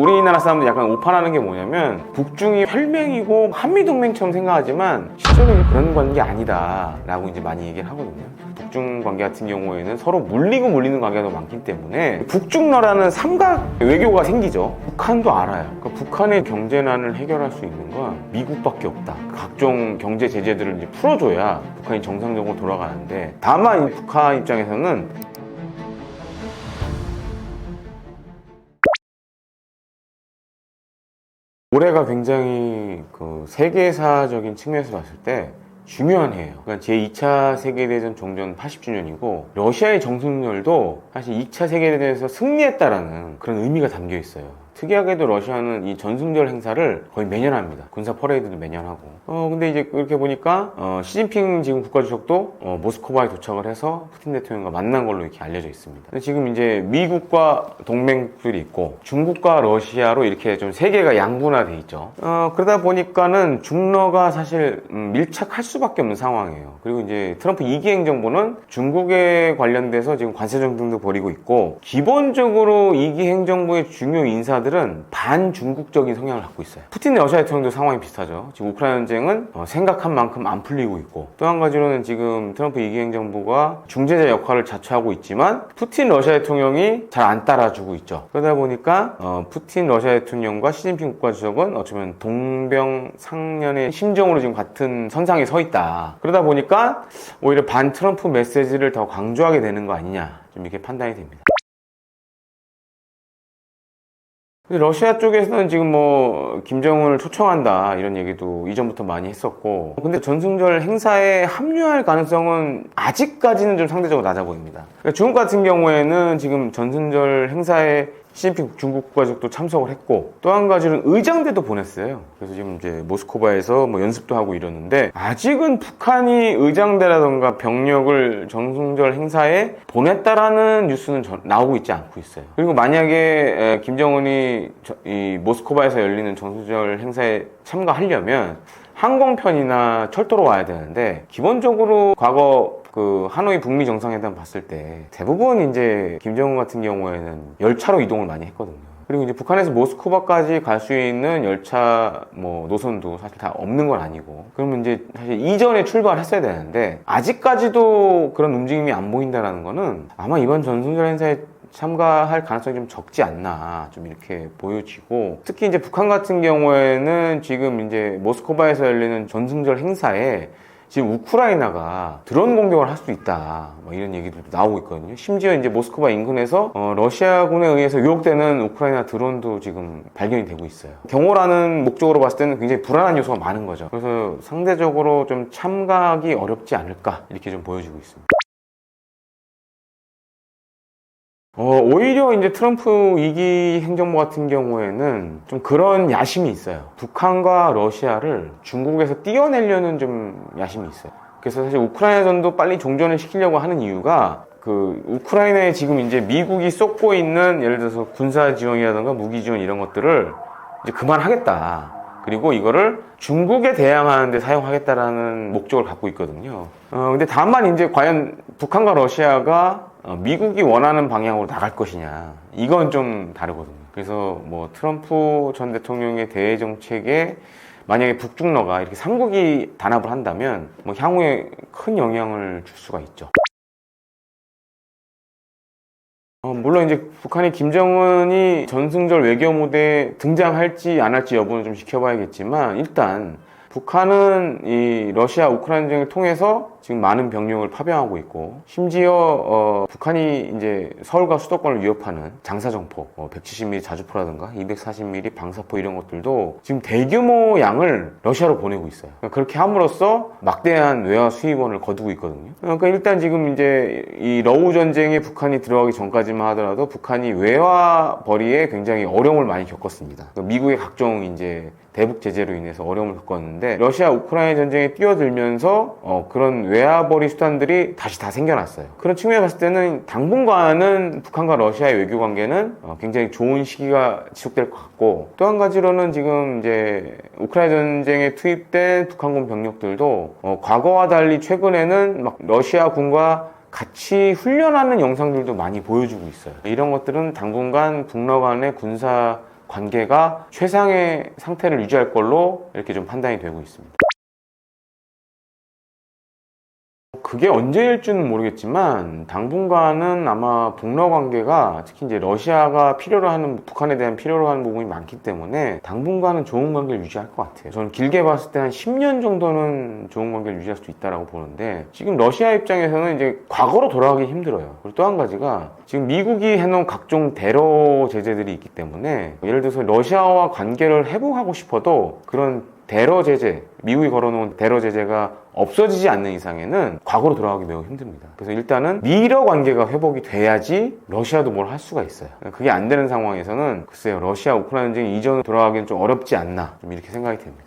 우리나라 사람들 약간 오판하는 게 뭐냐면 북중이 혈맹이고 한미동맹처럼 생각하지만 실제로는 그런 관계 아니다 라고 이제 많이 얘기를 하거든요. 북중 관계 같은 경우에는 서로 물리고 물리는 관계가 더 많기 때문에 북중러라는 삼각 외교가 생기죠. 북한도 알아요. 그러니까 북한의 경제난을 해결할 수 있는 건 미국밖에 없다. 각종 경제 제재들을 이제 풀어줘야 북한이 정상적으로 돌아가는데, 다만 북한 입장에서는 올해가 굉장히 그 세계사적인 측면에서 봤을 때 중요한 해예요. 그러니까 제2차 세계대전 종전 80주년이고 러시아의 정승렬도 사실 2차 세계대전에서 승리했다라는 그런 의미가 담겨 있어요. 특이하게도 러시아는 이 전승절 행사를 거의 매년 합니다. 군사 퍼레이드도 매년 하고. 근데 이제 그렇게 보니까 시진핑 지금 국가주석도 모스크바에 도착을 해서 푸틴 대통령과 만난 걸로 이렇게 알려져 있습니다. 근데 지금 이제 미국과 동맹들이 있고 중국과 러시아로 이렇게 좀 세계가 양분화돼 있죠. 그러다 보니까는 중러가 사실 밀착할 수밖에 없는 상황이에요. 그리고 이제 트럼프 2기 행정부는 중국에 관련돼서 지금 관세 정책도 벌이고 있고, 기본적으로 2기 행정부의 중요 인사들은 반중국적인 성향을 갖고 있어요. 푸틴 러시아 대통령도 상황이 비슷하죠. 지금 우크라이나 전쟁은 생각한 만큼 안 풀리고 있고, 또 한 가지로는 지금 트럼프 2기 행정부가 중재자 역할을 자처하고 있지만 푸틴 러시아 대통령이 잘 안 따라주고 있죠. 그러다 보니까 푸틴 러시아 대통령과 시진핑 국가주석은 어쩌면 동병상련의 심정으로 지금 같은 선상에 서 있다. 그러다 보니까 오히려 반 트럼프 메시지를 더 강조하게 되는 거 아니냐, 좀 이렇게 판단이 됩니다. 러시아 쪽에서는 지금 뭐 김정은을 초청한다 이런 얘기도 이전부터 많이 했었고, 근데 전승절 행사에 합류할 가능성은 아직까지는 좀 상대적으로 낮아 보입니다. 그러니까 중국 같은 경우에는 지금 전승절 행사에 시진핑 중국 국가주석도 참석을 했고, 또 한 가지는 의장대도 보냈어요. 그래서 지금 이제 모스크바에서 뭐 연습도 하고 이러는데, 아직은 북한이 의장대라던가 병력을 전승절 행사에 보냈다라는 뉴스는 나오고 있지 않고 있어요. 그리고 만약에 김정은이 이 모스크바에서 열리는 전승절 행사에 참가하려면 항공편이나 철도로 와야 되는데, 기본적으로 과거 그 하노이 북미 정상회담 봤을 때 대부분 이제 김정은 같은 경우에는 열차로 이동을 많이 했거든요. 그리고 이제 북한에서 모스크바까지 갈 수 있는 열차 뭐 노선도 사실 다 없는 건 아니고, 그러면 이제 사실 이전에 출발했어야 되는데 아직까지도 그런 움직임이 안 보인다는 거는 아마 이번 전승절 행사에 참가할 가능성이 좀 적지 않나, 좀 이렇게 보여지고, 특히 이제 북한 같은 경우에는 지금 이제 모스크바에서 열리는 전승절 행사에 지금 우크라이나가 드론 공격을 할 수 있다, 뭐 이런 얘기들도 나오고 있거든요. 심지어 이제 모스크바 인근에서 러시아군에 의해서 유혹되는 우크라이나 드론도 지금 발견이 되고 있어요. 경호라는 목적으로 봤을 때는 굉장히 불안한 요소가 많은 거죠. 그래서 상대적으로 좀 참가하기 어렵지 않을까, 이렇게 좀 보여지고 있습니다. 오히려 이제 트럼프 2기 행정부 같은 경우에는 좀 그런 야심이 있어요. 북한과 러시아를 중국에서 띄어내려는 좀 야심이 있어요. 그래서 사실 우크라이나전도 빨리 종전을 시키려고 하는 이유가, 그 우크라이나에 지금 이제 미국이 쏟고 있는 예를 들어서 군사 지원이라든가 무기 지원 이런 것들을 이제 그만하겠다. 그리고 이거를 중국에 대항하는 데 사용하겠다라는 목적을 갖고 있거든요. 근데 다만 이제 과연 북한과 러시아가 미국이 원하는 방향으로 나갈 것이냐, 이건 좀 다르거든요. 그래서 뭐 트럼프 전 대통령의 대외 정책에 만약에 북중러가 이렇게 삼국이 단합을 한다면 뭐 향후에 큰 영향을 줄 수가 있죠. 물론 이제 북한이 김정은이 전승절 외교 무대에 등장할지 안 할지 여부는 좀 지켜봐야겠지만, 일단 북한은 이 러시아 우크라이나 전쟁을 통해서 지금 많은 병력을 파병하고 있고, 심지어 북한이 이제 서울과 수도권을 위협하는 장사정포 170mm 자주포라든가 240mm 방사포 이런 것들도 지금 대규모 양을 러시아로 보내고 있어요. 그러니까 그렇게 함으로써 막대한 외화 수입원을 거두고 있거든요. 그러니까 일단 지금 이제 이 러우 전쟁에 북한이 들어가기 전까지만 하더라도 북한이 외화 벌이에 굉장히 어려움을 많이 겪었습니다. 그러니까 미국의 각종 이제 대북 제재로 인해서 어려움을 겪었는데, 러시아 우크라이나 전쟁에 뛰어들면서 그런 외화벌이 수단들이 다시 다 생겨났어요. 그런 측면에 봤을 때는 당분간은 북한과 러시아의 외교 관계는 굉장히 좋은 시기가 지속될 것 같고, 또 한 가지로는 지금 이제 우크라이나 전쟁에 투입된 북한군 병력들도 과거와 달리 최근에는 막 러시아군과 같이 훈련하는 영상들도 많이 보여주고 있어요. 이런 것들은 당분간 북러 간의 군사 관계가 최상의 상태를 유지할 걸로 이렇게 좀 판단이 되고 있습니다. 그게 언제일지는 모르겠지만 당분간은 아마 북러 관계가 특히 이제 러시아가 필요로 하는, 북한에 대한 필요로 하는 부분이 많기 때문에 당분간은 좋은 관계를 유지할 것 같아요. 저는 길게 봤을 때 한 10년 정도는 좋은 관계를 유지할 수 있다고 보는데, 지금 러시아 입장에서는 이제 과거로 돌아가기 힘들어요. 그리고 또 한 가지가 지금 미국이 해놓은 각종 대러 제재들이 있기 때문에, 예를 들어서 러시아와 관계를 회복하고 싶어도 그런 대러 제재, 미국이 걸어놓은 대러 제재가 없어지지 않는 이상에는 과거로 돌아가기 매우 힘듭니다. 그래서 일단은 미러 관계가 회복이 돼야지 러시아도 뭘 할 수가 있어요. 그게 안 되는 상황에서는 글쎄요, 러시아 우크라이나 전쟁 이전으로 돌아가기는 좀 어렵지 않나, 좀 이렇게 생각이 됩니다.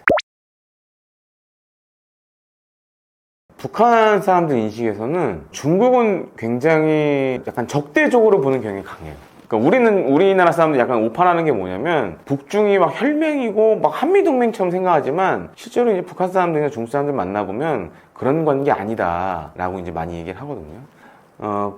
북한 사람들 인식에서는 중국은 굉장히 약간 적대적으로 보는 경향이 강해요. 그러니까 우리나라 사람들 약간 오판하는 게 뭐냐면, 북중이 막 혈맹이고 막 한미동맹처럼 생각하지만 실제로 이제 북한 사람들이나 중국 사람들 만나보면 그런 관계 아니다 라고 이제 많이 얘기를 하거든요.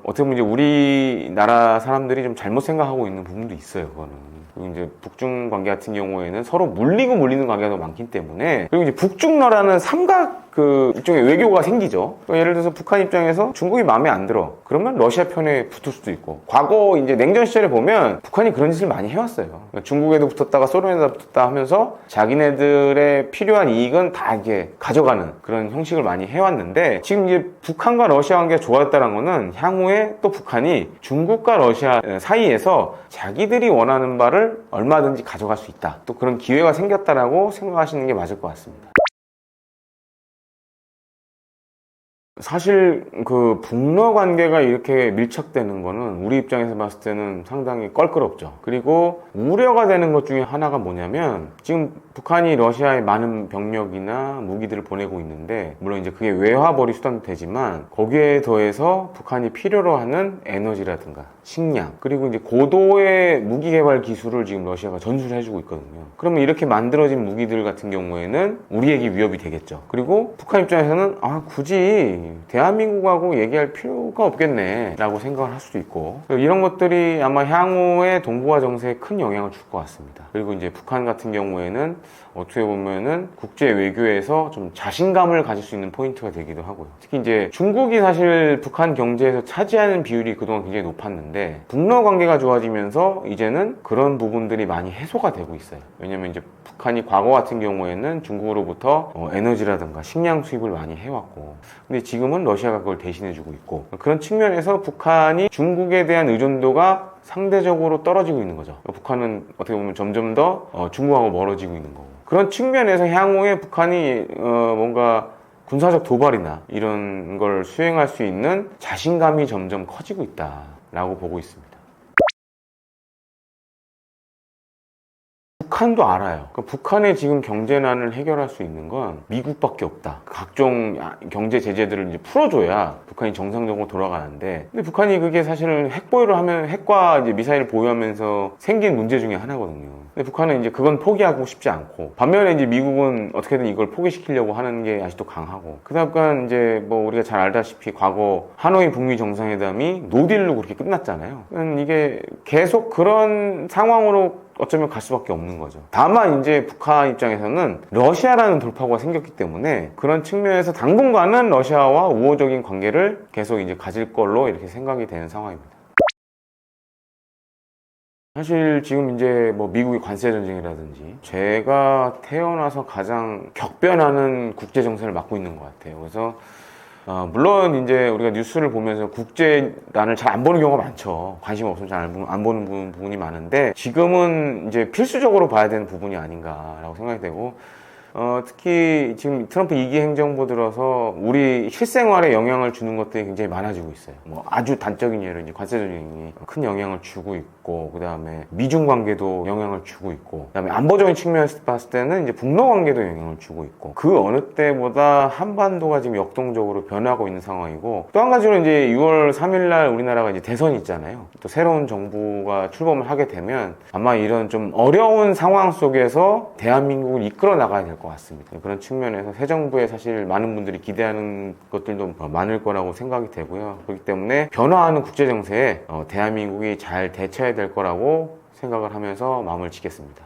어떻게 보면 이제 우리나라 사람들이 좀 잘못 생각하고 있는 부분도 있어요, 그거는. 그리고 이제 북중 관계 같은 경우에는 서로 물리는 관계가 더 많기 때문에, 그리고 이제 북중러라는 삼각 일종의 외교가 생기죠. 그러니까 예를 들어서 북한 입장에서 중국이 마음에 안 들어. 그러면 러시아 편에 붙을 수도 있고. 과거 이제 냉전 시절에 보면 북한이 그런 짓을 많이 해왔어요. 그러니까 중국에도 붙었다가 소련에도 붙었다 하면서 자기네들의 필요한 이익은 다 이게 가져가는 그런 형식을 많이 해왔는데, 지금 이제 북한과 러시아 관계가 좋아졌다는 거는 향후에 또 북한이 중국과 러시아 사이에서 자기들이 원하는 바를 얼마든지 가져갈 수 있다. 또 그런 기회가 생겼다라고 생각하시는 게 맞을 것 같습니다. 사실 그 북러 관계가 이렇게 밀착되는 거는 우리 입장에서 봤을 때는 상당히 껄끄럽죠. 그리고 우려가 되는 것 중에 하나가 뭐냐면, 지금 북한이 러시아에 많은 병력이나 무기들을 보내고 있는데, 물론 이제 그게 외화벌이 수단도 되지만 거기에 더해서 북한이 필요로 하는 에너지라든가 식량, 그리고 이제 고도의 무기 개발 기술을 지금 러시아가 전수를 해주고 있거든요. 그러면 이렇게 만들어진 무기들 같은 경우에는 우리에게 위협이 되겠죠. 그리고 북한 입장에서는 굳이 대한민국하고 얘기할 필요가 없겠네 라고 생각을 할 수도 있고, 이런 것들이 아마 향후에 동북아 정세에 큰 영향을 줄 것 같습니다. 그리고 이제 북한 같은 경우에는 어떻게 보면은 국제 외교에서 좀 자신감을 가질 수 있는 포인트가 되기도 하고요. 특히 이제 중국이 사실 북한 경제에서 차지하는 비율이 그동안 굉장히 높았는데, 북러 관계가 좋아지면서 이제는 그런 부분들이 많이 해소가 되고 있어요. 왜냐면 이제 북한이 과거 같은 경우에는 중국으로부터 에너지라든가 식량 수입을 많이 해왔고, 근데 지금은 러시아가 그걸 대신해주고 있고, 그런 측면에서 북한이 중국에 대한 의존도가 상대적으로 떨어지고 있는 거죠. 북한은 어떻게 보면 점점 더 중국하고 멀어지고 있는 거고, 그런 측면에서 향후에 북한이 뭔가 군사적 도발이나 이런 걸 수행할 수 있는 자신감이 점점 커지고 있다라고 보고 있습니다. 북한도 알아요. 그러니까 북한의 지금 경제난을 해결할 수 있는 건 미국밖에 없다. 각종 경제 제재들을 이제 풀어줘야 북한이 정상적으로 돌아가는데, 근데 북한이 그게 사실은 핵 보유를 하면, 핵과 이제 미사일을 보유하면서 생긴 문제 중에 하나거든요. 근데 북한은 이제 그건 포기하고 싶지 않고, 반면에 이제 미국은 어떻게든 이걸 포기시키려고 하는 게 아직도 강하고, 그다음에 이제 뭐 우리가 잘 알다시피 과거 하노이 북미 정상회담이 노딜로 그렇게 끝났잖아요. 이게 계속 그런 상황으로 어쩌면 갈 수밖에 없는 거죠. 다만 이제 북한 입장에서는 러시아라는 돌파구가 생겼기 때문에 그런 측면에서 당분간은 러시아와 우호적인 관계를 계속 이제 가질 걸로 이렇게 생각이 되는 상황입니다. 사실 지금 이제 뭐 미국의 관세 전쟁이라든지 제가 태어나서 가장 격변하는 국제 정세를 맡고 있는 것 같아요. 그래서 물론 이제 우리가 뉴스를 보면서 국제난을 잘 안 보는 경우가 많죠. 관심 없으면 잘 안 보는 부분이 많은데, 지금은 이제 필수적으로 봐야 되는 부분이 아닌가라고 생각이 되고, 특히 지금 트럼프 2기 행정부 들어서 우리 실생활에 영향을 주는 것들이 굉장히 많아지고 있어요. 뭐 아주 단적인 예로 이제 관세 전쟁이 큰 영향을 주고 있고, 그 다음에 미중 관계도 영향을 주고 있고, 그 다음에 안보적인 측면에서 봤을 때는 이제 북러 관계도 영향을 주고 있고, 그 어느 때보다 한반도가 지금 역동적으로 변하고 있는 상황이고, 또 한 가지로 이제 6월 3일날 우리나라가 이제 대선이 있잖아요. 또 새로운 정부가 출범을 하게 되면 아마 이런 좀 어려운 상황 속에서 대한민국을 이끌어 나가야 될 것 같습니다. 그런 측면에서 새 정부에 사실 많은 분들이 기대하는 것들도 많을 거라고 생각이 되고요. 그렇기 때문에 변화하는 국제 정세에 대한민국이 잘 대처해야 될 거라고 생각을 하면서 마음을 짓겠습니다.